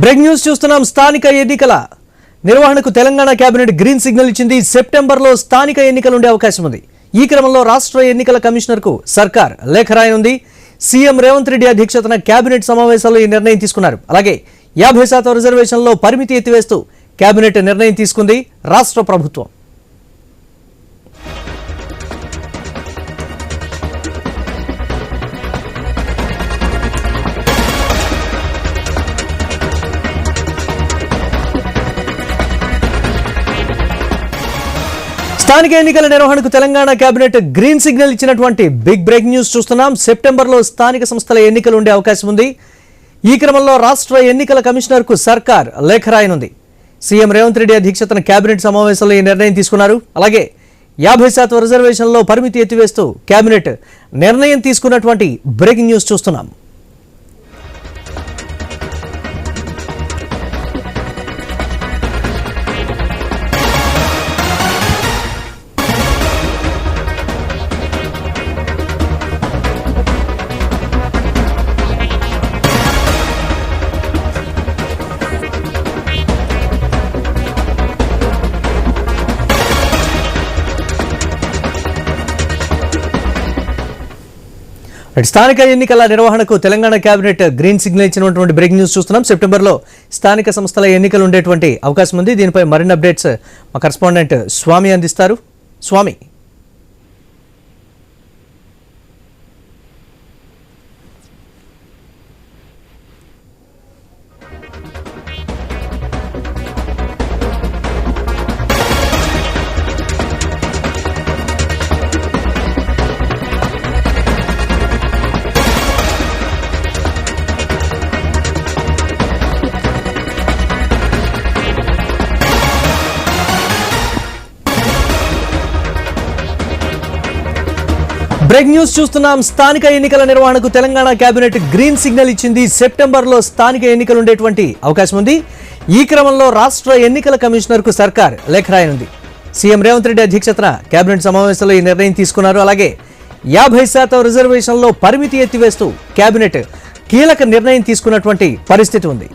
Break news చూస్తున్నాం. స్థానిక ఎన్నికల నిర్వహణకు తెలంగాణ కేబినెట్ గ్రీన్ సిగ్నల్ ఇచ్చింది. సెప్టెంబర్లో స్థానిక ఎన్నికలు ఉండే అవకాశం ఉంది. ఈ క్రమంలో రాష్ట్ర ఎన్నికల కమిషనర్కు సర్కార్ లేఖ రాయనుంది. సీఎం రేవంత్ రెడ్డి అధ్యక్షతన కేబినెట్ సమావేశంలో ఈ నిర్ణయం తీసుకున్నారు. అలాగే 50% రిజర్వేషన్లో పరిమితి ఎత్తివేస్తూ కేబినెట్ నిర్ణయం తీసుకుంది రాష్ట్ర ప్రభుత్వం. స్థానిక ఎన్నికల నిర్వహణకు తెలంగాణ కేబినెట్ గ్రీన్ సిగ్నల్ ఇచ్చినటువంటి బిగ్ బ్రేక్ న్యూస్ చూస్తున్నాం. సెప్టెంబర్లో స్థానిక సంస్థల ఎన్నికలు ఉండే అవకాశం ఉంది. ఈ క్రమంలో రాష్ట్ర ఎన్నికల కమిషనర్కు సర్కార్ లేఖ రాయనుంది. సీఎం రేవంత్ రెడ్డి అధ్యక్షతన కేబినెట్ సమావేశంలో ఈ నిర్ణయం తీసుకున్నారు. అలాగే 50% రిజర్వేషన్లో పరిమితి ఎత్తివేస్తూ కేబినెట్ నిర్ణయం తీసుకున్నటువంటి బ్రేకింగ్ న్యూస్ చూస్తున్నాం. స్థానిక ఎన్నికల నిర్వహణకు తెలంగాణ కేబినెట్ గ్రీన్ సిగ్నల్ ఇచ్చినటువంటి బ్రేకింగ్ న్యూస్ చూస్తున్నాం. సెప్టెంబర్లో స్థానిక సంస్థల ఎన్నికలు ఉండేటువంటి అవకాశం ఉంది. దీనిపై మరిన్ని అప్డేట్స్ మా కరెస్పాండెంట్ స్వామి అందిస్తారు. స్వామి, బ్రేక్ న్యూస్ చూస్తున్నాం. స్థానిక ఎన్నికల నిర్వహణకు తెలంగాణ కేబినెట్ గ్రీన్ సిగ్నల్ ఇచ్చింది. సెప్టెంబర్లో స్థానిక ఎన్నికలు ఉండేటువంటి అవకాశం ఉంది. ఈ క్రమంలో రాష్ట్ర ఎన్నికల కమిషనర్కు సర్కార్ లేఖ రాయనుంది. సీఎం రేవంత్ రెడ్డి అధ్యక్షతన కేబినెట్ సమావేశంలో ఈ నిర్ణయం తీసుకున్నారు. అలాగే 50% రిజర్వేషన్లో పరిమితి ఎత్తివేస్తూ కేబినెట్ కీలక నిర్ణయం తీసుకున్నటువంటి పరిస్థితి ఉంది.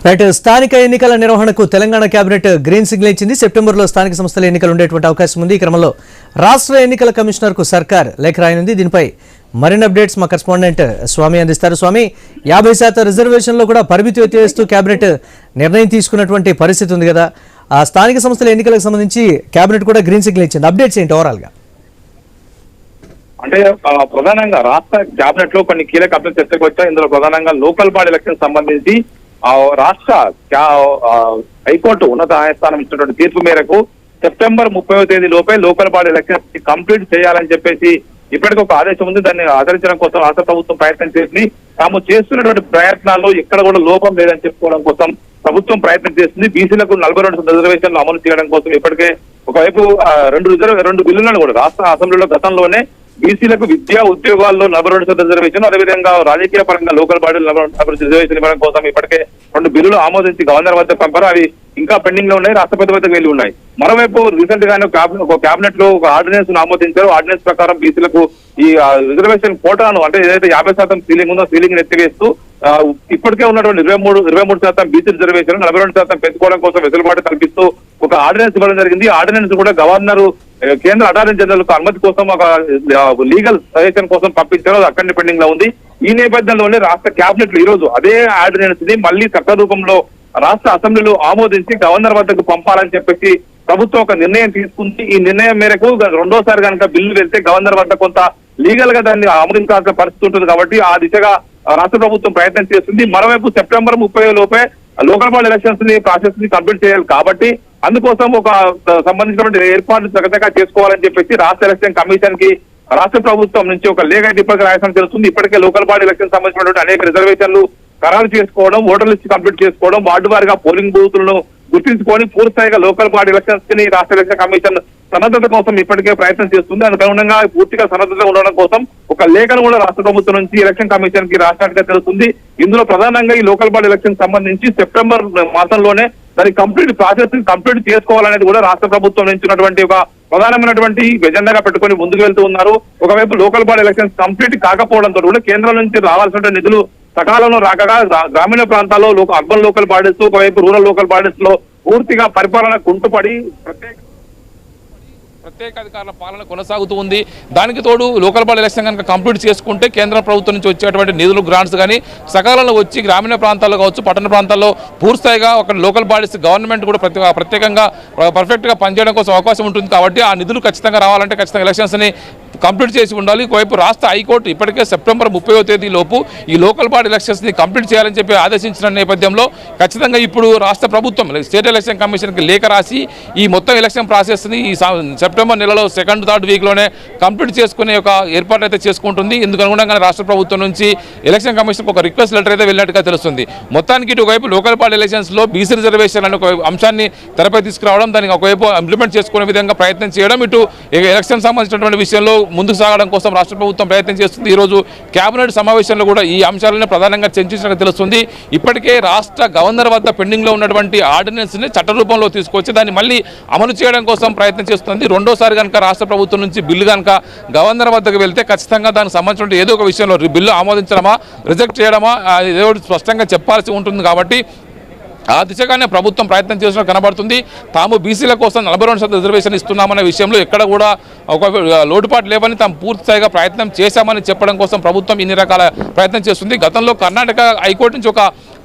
రైట్, స్థానిక ఎన్నికల నిర్వహణకు తెలంగాణ కేబినెట్ గ్రీన్ సిగ్నల్ ఇచ్చింది. సెప్టెంబర్లో స్థానిక సంస్థల ఎన్నికలు ఉండేటువంటి అవకాశం ఉంది. ఈ క్రమంలో రాష్ట్ర ఎన్నికల కమిషనర్కు సర్కార్ లేఖ రాయనుంది. దీనిపై మరిన్ని అప్డేట్స్ మా కరెస్పాండెంట్ స్వామి అందిస్తారు. స్వామి, 50% రిజర్వేషన్లో కూడా పరిమితి ఎత్తివేస్తూ కేబినెట్ నిర్ణయం తీసుకున్నటువంటి పరిస్థితి ఉంది కదా, ఆ స్థానిక సంస్థల ఎన్నికలకు సంబంధించి కేబినెట్ కూడా గ్రీన్ సిగ్నల్ ఇచ్చింది. అప్డేట్స్ ఏంటి ఓవరాల్ గా? అంటే ప్రధానంగా రాష్ట్ర కేబినెట్ లో కొన్ని కీలక అప్డేట్స్ చర్చకు వచ్చాయి. ఇందులో ప్రధానంగా లోకల్ బాడీ ఎలక్షన్ సంబంధించి రాష్ట్ర హైకోర్టు ఉన్నత న్యాయస్థానం ఇచ్చినటువంటి తీర్పు మేరకు సెప్టెంబర్ 30వ తేదీ లోపే లోకల్ బాడీ ఎలక్షన్ కంప్లీట్ చేయాలని చెప్పేసి ఇప్పటికీ ఒక ఆదేశం ఉంది. దాన్ని ఆచరించడం కోసం రాష్ట్ర ప్రభుత్వం ప్రయత్నం చేసింది. తాము చేస్తున్నటువంటి ప్రయత్నాల్లో ఎక్కడ కూడా లోపం లేదని చెప్పుకోవడం కోసం ప్రభుత్వం ప్రయత్నం చేస్తుంది. బీసీలకు 42 రిజర్వేషన్లు అమలు చేయడం కోసం ఇప్పటికే ఒకవైపు రెండు బిల్లులను కూడా రాష్ట్ర అసెంబ్లీలో గతంలోనే బీసీలకు విద్యా ఉద్యోగాల్లో 42 రిజర్వేషన్, అదేవిధంగా రాజకీయ పరంగా లోకల్ బాడీలు 40 రిజర్వేషన్ ఇవ్వడం కోసం ఇప్పటికే 2 బిల్లులు ఆమోదించి గవర్నర్ వద్ద పంపారు. అవి ఇంకా పెండింగ్ లో ఉన్నాయి, రాష్ట్రపతి వద్దకు వెళ్లి ఉన్నాయి. మరోవైపు రీసెంట్ గానే ఒక కేబినెట్ లో ఒక ఆర్డినెన్స్ ఆమోదించారు. ఆర్డినెన్స్ ప్రకారం బీసీలకు ఈ రిజర్వేషన్ కోటాను, అంటే ఏదైతే 50% సీలింగ్ ఉందో సీలింగ్ ఎత్తివేస్తూ ఇప్పటికే ఉన్నటువంటి 23% బీసీ రిజర్వేషన్ 42% పెంచుకోవడం కోసం వెసులుబాటు కల్పిస్తూ ఒక ఆర్డినెన్స్ ఇవ్వడం జరిగింది. ఆర్డినెన్స్ కూడా గవర్నర్ కేంద్ర అటార్నీ జనరల్ కు అనుమతి కోసం ఒక లీగల్ సజెషన్ కోసం పంపించారు. అది అక్కడనే పెండింగ్ లో ఉంది. ఈ నేపథ్యంలోనే రాష్ట్ర కేబినెట్ ఈ రోజు అదే ఆర్డినెన్స్ ని మళ్లీ చట్ట రూపంలో రాష్ట్ర అసెంబ్లీలో ఆమోదించి గవర్నర్ వద్దకు పంపాలని చెప్పేసి ప్రభుత్వం ఒక నిర్ణయం తీసుకుంది. ఈ నిర్ణయం మేరకు రెండోసారి కనుక బిల్లు వెళ్తే గవర్నర్ వద్ద కొంత లీగల్ గా దాన్ని ఆమోదించాల్సిన పరిస్థితి ఉంటుంది. కాబట్టి ఆ దిశగా రాష్ట్ర ప్రభుత్వం ప్రయత్నం చేస్తుంది. మరోవైపు సెప్టెంబర్ 30 లోపే లోకల్ బాడీ ఎలక్షన్స్ ని ప్రాసెస్ ని కంప్లీట్ చేయాలి కాబట్టి అందుకోసం ఒక సంబంధించినటువంటి ఏర్పాట్లు చక్కగా చేసుకోవాలని చెప్పేసి రాష్ట్ర ఎలక్షన్ కమిషన్ కి రాష్ట్ర ప్రభుత్వం నుంచి ఒక లేఖ ఇప్పటికే రాయడం తెలుస్తుంది. ఇప్పటికే లోకల్ బాడీ ఎలక్షన్ సంబంధించినటువంటి అనేక రిజర్వేషన్లు ఖరారు చేసుకోవడం, ఓటర్ లిస్ట్ కంప్లీట్ చేసుకోవడం, వార్డు వారిగా పోలింగ్ బూతులను గుర్తించుకొని పూర్తిస్థాయిగా లోకల్ బాడీ ఎలక్షన్స్ ని రాష్ట్ర ఎలక్షన్ కమిషన్ సన్నద్ధత కోసం ఇప్పటికే ప్రయత్నం చేస్తుంది. అనుగుణంగా పూర్తిగా సన్నద్ధత ఉండడం కోసం ఒక లేఖను కూడా రాష్ట్ర ప్రభుత్వం నుంచి ఎలక్షన్ కమిషన్ కి రాష్ట్రానికి తెలుస్తుంది. ఇందులో ప్రధానంగా ఈ లోకల్ బాడీ ఎలక్షన్ సంబంధించి సెప్టెంబర్ మాసంలోనే దాని కంప్లీట్ ప్రాసెస్ కంప్లీట్ చేసుకోవాలనేది కూడా రాష్ట్ర ప్రభుత్వం నుంచి ఉన్నటువంటి ఒక ప్రధానమైనటువంటి ఎజెండాగా పెట్టుకొని ముందుకు వెళ్తూ ఉన్నారు. ఒకవైపు లోకల్ బాడీ ఎలక్షన్స్ కంప్లీట్ కాకపోవడంతో కూడా కేంద్రం నుంచి రావాల్సిన నిధులు సకాలంలో రాకగా గ్రామీణ ప్రాంతాల్లో అర్బన్ లోకల్ బాడీస్, ఒకవైపు రూరల్ లోకల్ బాడీస్ లో పూర్తిగా పరిపాలన కుంటుపడి ప్రత్యేక అధికారుల పాలన కొనసాగుతూ ఉంది. దానికి తోడు లోకల్ బాడీ ఎలక్షన్ కనుక కంప్లీట్ చేసుకుంటే కేంద్ర ప్రభుత్వం నుంచి వచ్చేటువంటి నిధులు గ్రాంట్స్ కానీ సకాలంలో వచ్చి గ్రామీణ ప్రాంతాల్లో కావచ్చు, పట్టణ ప్రాంతాల్లో పూర్తిస్థాయిగా ఒక లోకల్ బాడీస్ గవర్నమెంట్ కూడా ప్రత్యేకంగా పర్ఫెక్ట్గా పనిచేయడం కోసం అవకాశం ఉంటుంది. కాబట్టి ఆ నిధులు ఖచ్చితంగా రావాలంటే ఖచ్చితంగా ఎలక్షన్స్ని కంప్లీట్ చేసి ఉండాలి. ఒకవైపు రాష్ట్ర హైకోర్టు ఇప్పటికే సెప్టెంబర్ 30వ తేదీ లోపు ఈ లోకల్ బాడీ ఎలక్షన్స్ని కంప్లీట్ చేయాలని చెప్పి ఆదేశించిన నేపథ్యంలో ఖచ్చితంగా ఇప్పుడు రాష్ట్ర ప్రభుత్వం స్టేట్ ఎలక్షన్ కమిషన్కి లేఖ రాసి ఈ మొత్తం ఎలక్షన్ ప్రాసెస్ని ఈ సెప్టెంబర్ నెలలో 2nd, 3rd వీక్లోనే కంప్లీట్ చేసుకునే ఒక ఏర్పాటు అయితే చేసుకుంటుంది. ఇందుకు అనుగుణంగా రాష్ట్ర ప్రభుత్వం నుంచి ఎలక్షన్ కమిషన్కి ఒక రిక్వెస్ట్ లెటర్ అయితే వెళ్ళినట్టుగా తెలుస్తుంది. మొత్తానికి ఇటు ఒకవైపు లోకల్ బాడీ ఎలక్షన్స్లో బీసీ రిజర్వేషన్ అనే ఒక అంశాన్ని తెరపై తీసుకురావడం, దానికి ఒకవైపు ఇంప్లిమెంట్ చేసుకునే విధంగా ప్రయత్నం చేయడం, ఇటు ఎలక్షన్ సంబంధించినటువంటి విషయంలో ముందుకు సాగడం కోసం రాష్ట్ర ప్రభుత్వం ప్రయత్నం చేస్తుంది. ఈరోజు కేబినెట్ సమావేశంలో కూడా ఈ అంశాలను ప్రధానంగా చర్చించినట్టు తెలుస్తుంది. ఇప్పటికే రాష్ట్ర గవర్నర్ వద్ద పెండింగ్లో ఉన్నటువంటి ఆర్డినెన్స్ని చట్ట రూపంలో తీసుకొచ్చి దాన్ని మళ్ళీ అమలు చేయడం కోసం ప్రయత్నం చేస్తుంది. రెండోసారి కనుక రాష్ట్ర ప్రభుత్వం నుంచి బిల్లు కనుక గవర్నర్ వద్దకు వెళ్తే ఖచ్చితంగా దానికి సంబంధించిన ఏదో ఒక విషయంలో బిల్లు ఆమోదించడమా రిజెక్ట్ చేయడమా ఏదో స్పష్టంగా చెప్పాల్సి ఉంటుంది. కాబట్టి ఆ దిశగానే ప్రభుత్వం ప్రయత్నం చేసినట్టు కనబడుతుంది. తాము బీసీల కోసం 42% రిజర్వేషన్ ఇస్తున్నామనే విషయంలో ఎక్కడ కూడా ఒక లోటుపాటు లేవని తాము పూర్తిస్థాయిగా ప్రయత్నం చేశామని చెప్పడం కోసం ప్రభుత్వం ఇన్ని రకాల ప్రయత్నం చేస్తుంది. గతంలో కర్ణాటక హైకోర్టు నుంచి ఒక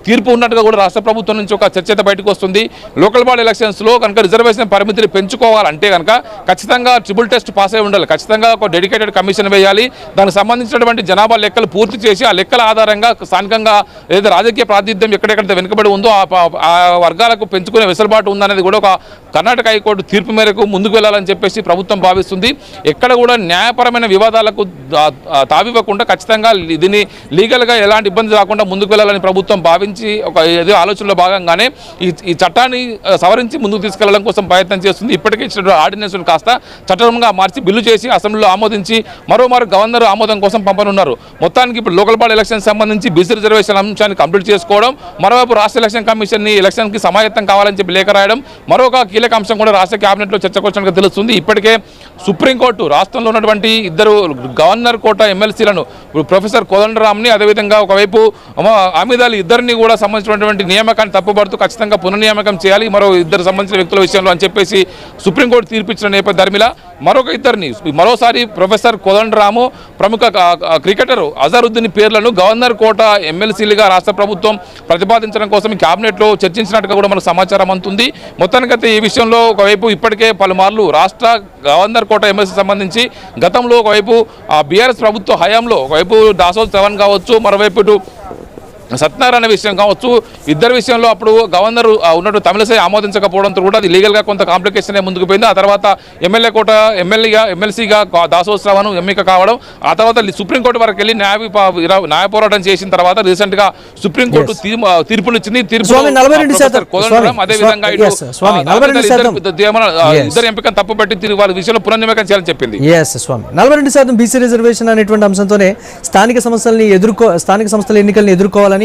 తీర్పు ఉన్నట్టుగా కూడా రాష్ట్ర ప్రభుత్వం నుంచి ఒక చర్చ బయటకు వస్తుంది. లోకల్ బాడీ ఎలక్షన్స్లో కనుక రిజర్వేషన్ పరిమితిని పెంచుకోవాలంటే కనుక ఖచ్చితంగా ట్రిపుల్ టెస్ట్ పాస్ అయి ఉండాలి. ఖచ్చితంగా ఒక డెడికేటెడ్ కమిషన్ వేయాలి. దానికి సంబంధించినటువంటి జనాభా లెక్కలు పూర్తి చేసి ఆ లెక్కల ఆధారంగా స్థానికంగా ఏదైతే రాజకీయ ప్రాతినిధ్యం ఎక్కడెక్కడైతే వెనుకబడి ఉందో ఆ వర్గాలకు పెంచుకునే వెసులుబాటు ఉందనేది కూడా ఒక కర్ణాటక హైకోర్టు తీర్పు మేరకు ముందుకు వెళ్ళాలని చెప్పేసి ప్రభుత్వం భావిస్తుంది. ఎక్కడ కూడా న్యాయపరమైన వివాదాలకు తావివ్వకుండా ఖచ్చితంగా దీన్ని లీగల్గా ఎలాంటి ఇబ్బంది రాకుండా ముందుకు వెళ్ళాలని ప్రభుత్వం భావించి ఒక ఏదో ఆలోచనలో భాగంగానే ఈ చట్టాన్ని సవరించి ముందుకు తీసుకెళ్లడం కోసం ప్రయత్నం చేస్తుంది. ఇప్పటికే ఇచ్చిన ఆర్డినెన్స్ కాస్త చట్టంగా మార్చి బిల్లు చేసి అసెంబ్లీలో ఆమోదించి మరోమారు గవర్నర్ ఆమోదం కోసం పంపనున్నారు. మొత్తానికి ఇప్పుడు లోకల్ బాడీ ఎలక్షన్ సంబంధించి బీసీ రిజర్వేషన్ అంశాన్ని కంప్లీట్ చేసుకోవడం, మరోవైపు రాష్ట్ర ఎలక్షన్ కమిషన్ని ఎలక్షన్కి సమాయత్తం కావాలని చెప్పి లేఖ రాయడం, మరొక కీలక అంశం కూడా రాష్ట్ర కేబినెట్లో చర్చకు వచ్చినట్టుగా తెలుస్తుంది. ఇప్పటికే సుప్రీంకోర్టు రాష్ట్రంలో ఉన్నటువంటి ఇద్దరు గవర్నర్ కోట ఎమ్మెల్సీలను ప్రొఫెసర్ కోదండరామ్ని, అదేవిధంగా ఒకవైపు అమీద్ అలీ ఇద్దరిని కూడా సంబంధించినటువంటి నియామకాన్ని తప్పుపడుతూ ఖచ్చితంగా పునర్నియామకం చేయాలి మరో ఇద్దరు సంబంధించిన వ్యక్తుల విషయంలో అని చెప్పేసి సుప్రీంకోర్టు తీర్పిచ్చిన ధర్మిలా మరొక ఇద్దరిని మరోసారి ప్రొఫెసర్ కోదండరాము, ప్రముఖ క్రికెటర్ అజరుద్దీన్ పేర్లను గవర్నర్ కోట ఎమ్మెల్సీలుగా రాష్ట్ర ప్రభుత్వం ప్రతిపాదించడం కోసం క్యాబినెట్లో చర్చించినట్టుగా కూడా మనకు సమాచారం అందుతుంది. మొత్తానికైతే ఈ విషయంలో ఒకవైపు ఇప్పటికే పలుమార్లు రాష్ట్ర గవర్నర్ కోట ఎమ్మెల్సీ సంబంధించి గతంలో ఒకవైపు బీఆర్ఎస్ ప్రభుత్వ హయాంలో ఒకవైపు దాసోద్ శ్రవణ్ కావచ్చు, మరోవైపు ఇటు సత్యనారాయణ విషయం కావచ్చు, ఇద్దరి విషయంలో అప్పుడు గవర్నర్ ఉన్నట్టు తమిళసై ఆమోదించకపోవడంతో కూడా అది లీగల్గా కొంత కాంప్లికేషన్ ముందుకు పోయింది. ఆ తర్వాత ఎమ్మెల్యే కోట ఎమ్మెల్సీగా దాసోత్సవం ఎన్నిక కావడం, ఆ తర్వాత సుప్రీంకోర్టు వరకు వెళ్ళి న్యాయ పోరాటం చేసిన తర్వాత రీసెంట్ గా సుప్రీంకోర్టు తీర్పునిచ్చింది. అదేవిధంగా ఇద్దరు ఎంపికను తప్పుపట్టి వారి విషయంలో పునర్నియామకం చేయాలని చెప్పింది. 42% బీసీ రిజర్వేషన్ అనేటువంటి అంశంతోనే స్థానిక సంస్థల ఎన్నికలను ఎదుర్కోవాలని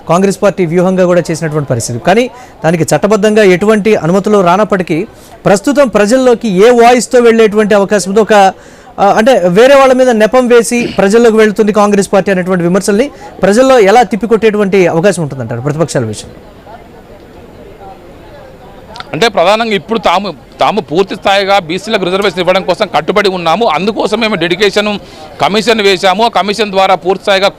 కాంగ్రెస్ పార్టీ వ్యూహంగా కూడా చేసినటువంటి పరిస్థితి. కానీ దానికి చట్టబద్ధంగా ఎటువంటి అనుమతులు రానప్పటికీ ప్రస్తుతం ప్రజల్లోకి ఏ వాయిస్తో వెళ్ళేటువంటి అవకాశం ఉందో, ఒక అంటే వేరే వాళ్ళ మీద నెపం వేసి ప్రజల్లోకి వెళ్తుంది కాంగ్రెస్ పార్టీ అనేటువంటి విమర్శల్ని ప్రజల్లో ఎలా తిప్పికొట్టేటువంటి అవకాశం ఉంటుందంటారు ప్రతిపక్షాల విషయం? అంటే ప్రధానంగా ఇప్పుడు తాము పూర్తి స్థాయిగా బీసీలకు రిజర్వేషన్ ఇవ్వడం కోసం కట్టుబడి ఉన్నాము. అందుకోసం మేము డెడికేషన్ కమిషన్ వేశాము. కమిషన్ ద్వారా పూర్తి స్థాయిగా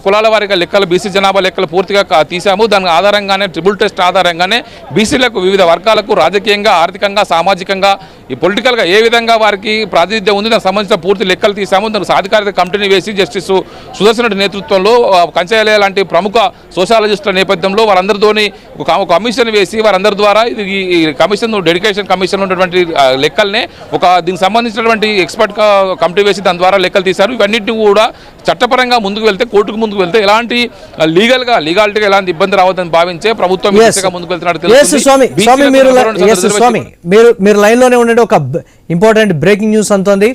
కులాల వారిగా లెక్కలు, బీసీ జనాభా లెక్కలు పూర్తిగా తీసాము. దాని ఆధారంగానే ట్రిపుల్ టెస్ట్ ఆధారంగానే బీసీలకు వివిధ వర్గాలకు రాజకీయంగా, ఆర్థికంగా, సామాజికంగా ఈ పొలిటికల్గా ఏ విధంగా వారికి ప్రాతినిధ్యం ఉంది దానికి సంబంధించిన పూర్తి లెక్కలు తీసాము. దానికి సాధికారిత కమిటీని వేసి జస్టిస్ సుదర్శన్ రెడ్డి నేతృత్వంలో కంచయ్య లాంటి ప్రముఖ సోషాలజిస్టుల నేపథ్యంలో వారందరితోని ఒక కమిషన్ వేసి వారందరి ద్వారా ఈ కమిషన్ డెడికేషన్ కమిషన్ ఉన్నటువంటి లెక్కల్నే దీనికి సంబంధించినటువంటి ఎక్స్పర్ట్ కమిటీ వేసి దాని ద్వారా లెక్కలు తీశారు. ఇవన్నింటినీ కూడా చట్టపరంగా ముందుకు వెళ్తే కోర్టుకు ముందుకు వెళ్తే ఎలాంటి లీగాలిటీగా ఎలాంటి ఇబ్బంది రావద్దని భావించే ప్రభుత్వం ముందుకు వెళ్తున్నట్టు మీరు లైన్ లోనే ఉండండి. ఒక ఇంపార్టెంట్ బ్రేకింగ్ న్యూస్ అంతోంది.